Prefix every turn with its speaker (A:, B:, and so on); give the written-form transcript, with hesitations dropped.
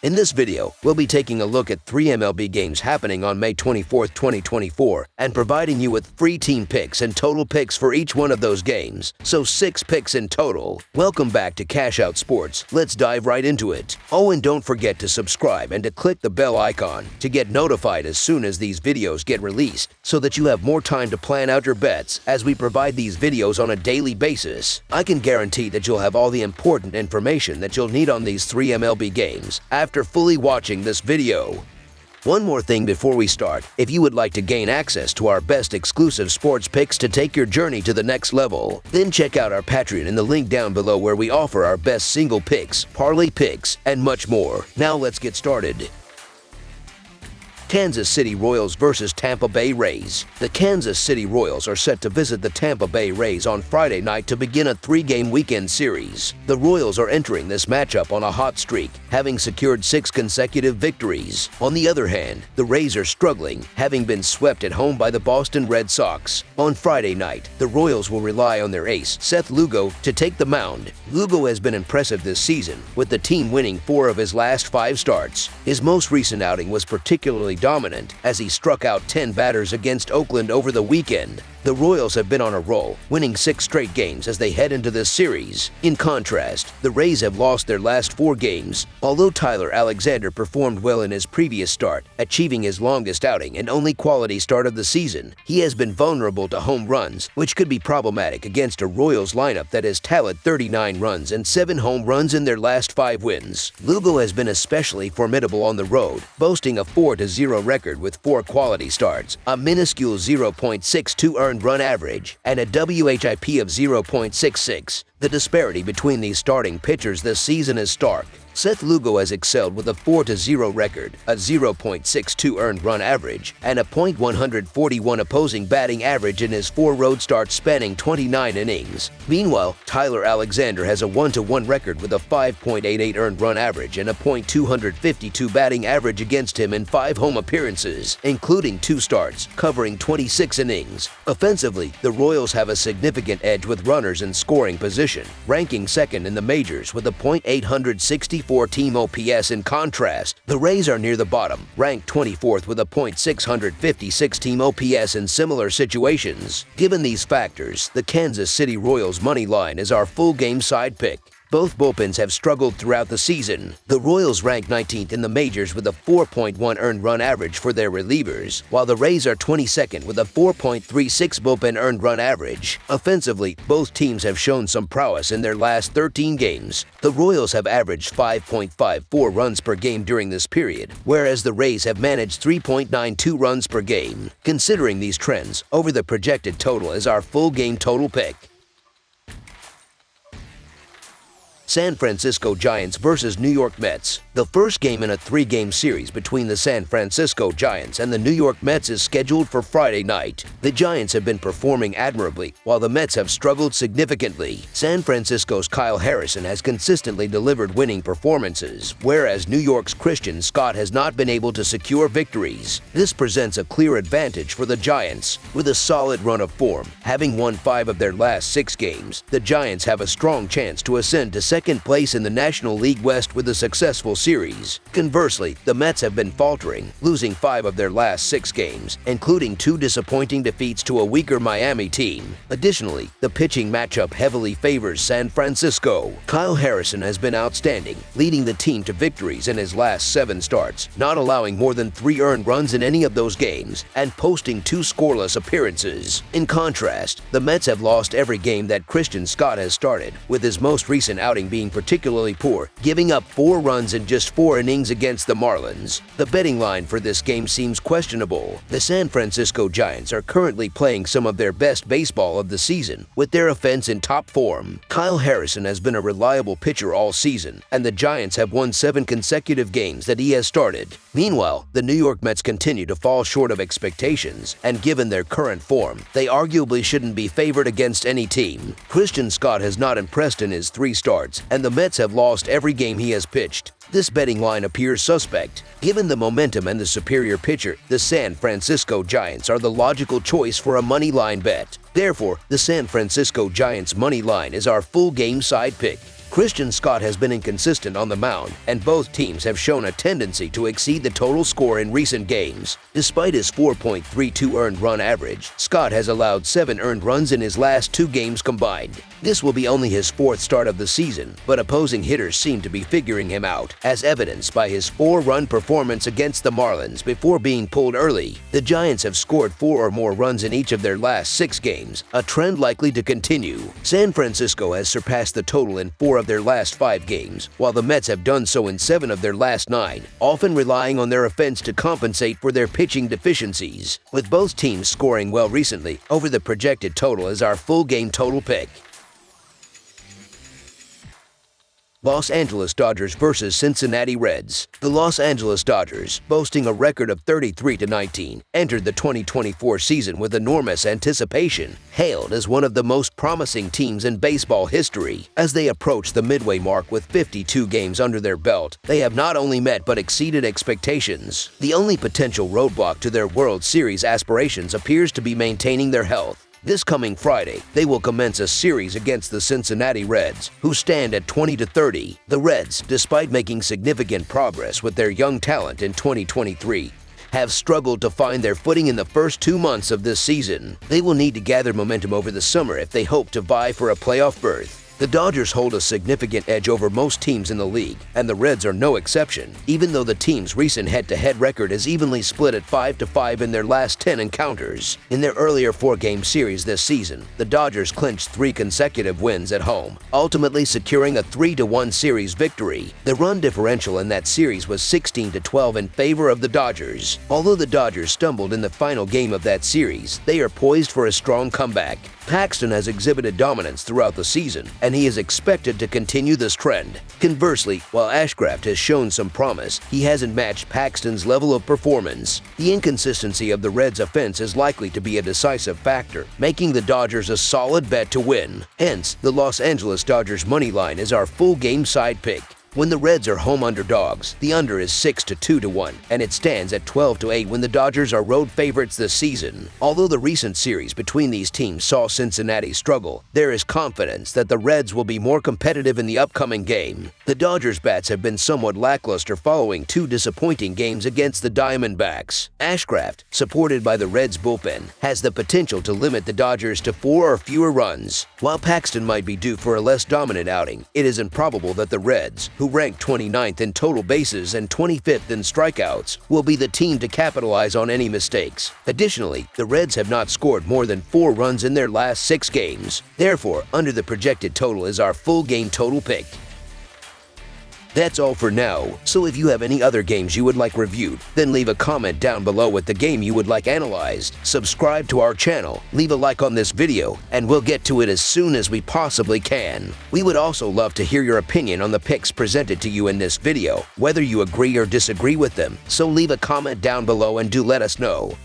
A: In this video, we'll be taking a look at 3 MLB games happening on May 24, 2024, and providing you with free team picks and total picks for each one of those games, so 6 picks in total. Welcome back to Cash Out Sports. Let's dive right into it. Oh, and don't forget to subscribe and to click the bell icon to get notified as soon as these videos get released, so that you have more time to plan out your bets as we provide these videos on a daily basis. I can guarantee that you'll have all the important information that you'll need on these 3 MLB games after fully watching this video. One more thing before we start, if you would like to gain access to our best exclusive sports picks to take your journey to the next level, then check out our Patreon in the link down below where we offer our best single picks, parlay picks, and much more. Now let's get started. Kansas City Royals versus Tampa Bay Rays. The Kansas City Royals are set to visit the Tampa Bay Rays on Friday night to begin a 3-game weekend series. The Royals are entering this matchup on a hot streak, having secured 6 consecutive victories. On the other hand, the Rays are struggling, having been swept at home by the Boston Red Sox. On Friday night, the Royals will rely on their ace, Seth Lugo, to take the mound. Lugo has been impressive this season, with the team winning 4 of his last 5 starts. His most recent outing was particularly dominant as he struck out 10 batters against Oakland over the weekend. The Royals have been on a roll, winning 6 straight games as they head into this series. In contrast, the Rays have lost their last 4 games. Although Tyler Alexander performed well in his previous start, achieving his longest outing and only quality start of the season, he has been vulnerable to home runs, which could be problematic against a Royals lineup that has tallied 39 runs and 7 home runs in their last 5 wins. Lugo has been especially formidable on the road, boasting a 4-0 record with 4 quality starts, a minuscule 0.62 earned run average, and a WHIP of 0.66. The disparity between these starting pitchers this season is stark. Seth Lugo has excelled with a 4-0 record, a 0.62 earned run average, and a .141 opposing batting average in his 4 road starts spanning 29 innings. Meanwhile, Tyler Alexander has a 1-1 record with a 5.88 earned run average and a .252 batting average against him in 5 home appearances, including 2 starts, covering 26 innings. Offensively, the Royals have a significant edge with runners in scoring position, ranking second in the majors with a .864 team OPS. In contrast, the Rays are near the bottom, ranked 24th with a .656 team OPS in similar situations. Given these factors, the Kansas City Royals money line is our full game side pick. Both bullpens have struggled throughout the season. The Royals rank 19th in the majors with a 4.1 earned run average for their relievers, while the Rays are 22nd with a 4.36 bullpen earned run average. Offensively, both teams have shown some prowess in their last 13 games. The Royals have averaged 5.54 runs per game during this period, whereas the Rays have managed 3.92 runs per game. Considering these trends, over the projected total is our full game total pick. San Francisco Giants versus New York Mets. The first game in a 3-game series between the San Francisco Giants and the New York Mets is scheduled for Friday night. The Giants have been performing admirably, while the Mets have struggled significantly. San Francisco's Kyle Harrison has consistently delivered winning performances, whereas New York's Christian Scott has not been able to secure victories. This presents a clear advantage for the Giants. With a solid run of form, having won 5 of their last 6 games, the Giants have a strong chance to ascend to second place in the National League West with a successful series. Conversely, the Mets have been faltering, losing 5 of their last 6 games, including 2 disappointing defeats to a weaker Miami team. Additionally, the pitching matchup heavily favors San Francisco. Kyle Harrison has been outstanding, leading the team to victories in his last 7 starts, not allowing more than 3 earned runs in any of those games, and posting 2 scoreless appearances. In contrast, the Mets have lost every game that Christian Scott has started, with his most recent outing being particularly poor, giving up 4 runs in just 4 innings against the Marlins. The betting line for this game seems questionable. The San Francisco Giants are currently playing some of their best baseball of the season, with their offense in top form. Kyle Harrison has been a reliable pitcher all season, and the Giants have won 7 consecutive games that he has started. Meanwhile, the New York Mets continue to fall short of expectations, and given their current form, they arguably shouldn't be favored against any team. Christian Scott has not impressed in his 3 starts, and the Mets have lost every game he has pitched. This betting line appears suspect. Given the momentum and the superior pitcher, the San Francisco Giants are the logical choice for a money line bet. Therefore, the San Francisco Giants money line is our full game side pick. Christian Scott has been inconsistent on the mound, and both teams have shown a tendency to exceed the total score in recent games. Despite his 4.32 earned run average, Scott has allowed 7 earned runs in his last 2 games combined. This will be only his 4th start of the season, but opposing hitters seem to be figuring him out, as evidenced by his 4-run performance against the Marlins before being pulled early. The Giants have scored 4 or more runs in each of their last 6 games, a trend likely to continue. San Francisco has surpassed the total in 4 of their last 5 games, while the Mets have done so in 7 of their last 9, often relying on their offense to compensate for their pitching deficiencies. With both teams scoring well recently, over the projected total is our full game total pick. Los Angeles Dodgers vs. Cincinnati Reds. The Los Angeles Dodgers, boasting a record of 33-19, entered the 2024 season with enormous anticipation, hailed as one of the most promising teams in baseball history. As they approach the midway mark with 52 games under their belt, they have not only met but exceeded expectations. The only potential roadblock to their World Series aspirations appears to be maintaining their health. This coming Friday, they will commence a series against the Cincinnati Reds, who stand at 20-30. The Reds, despite making significant progress with their young talent in 2023, have struggled to find their footing in the first 2 months of this season. They will need to gather momentum over the summer if they hope to vie for a playoff berth. The Dodgers hold a significant edge over most teams in the league, and the Reds are no exception, even though the team's recent head-to-head record is evenly split at 5-5 in their last 10 encounters. In their earlier 4-game series this season, the Dodgers clinched 3 consecutive wins at home, ultimately securing a 3-1 series victory. The run differential in that series was 16-12 in favor of the Dodgers. Although the Dodgers stumbled in the final game of that series, they are poised for a strong comeback. Paxton has exhibited dominance throughout the season, and he is expected to continue this trend. Conversely, while Ashcraft has shown some promise, he hasn't matched Paxton's level of performance. The inconsistency of the Reds' offense is likely to be a decisive factor, making the Dodgers a solid bet to win. Hence, the Los Angeles Dodgers money line is our full game side pick. When the Reds are home underdogs, the under is 6-2-1, and it stands at 12-8 when the Dodgers are road favorites this season. Although the recent series between these teams saw Cincinnati struggle, there is confidence that the Reds will be more competitive in the upcoming game. The Dodgers' bats have been somewhat lackluster following 2 disappointing games against the Diamondbacks. Ashcraft, supported by the Reds' bullpen, has the potential to limit the Dodgers to 4 or fewer runs. While Paxton might be due for a less dominant outing, it is improbable that the Reds, who rank 29th in total bases and 25th in strikeouts, will be the team to capitalize on any mistakes. Additionally, the Reds have not scored more than 4 runs in their last 6 games. Therefore, under the projected total is our full game total pick. That's all for now, so if you have any other games you would like reviewed, then leave a comment down below with the game you would like analyzed. Subscribe to our channel, leave a like on this video, and we'll get to it as soon as we possibly can. We would also love to hear your opinion on the picks presented to you in this video, whether you agree or disagree with them, so leave a comment down below and do let us know.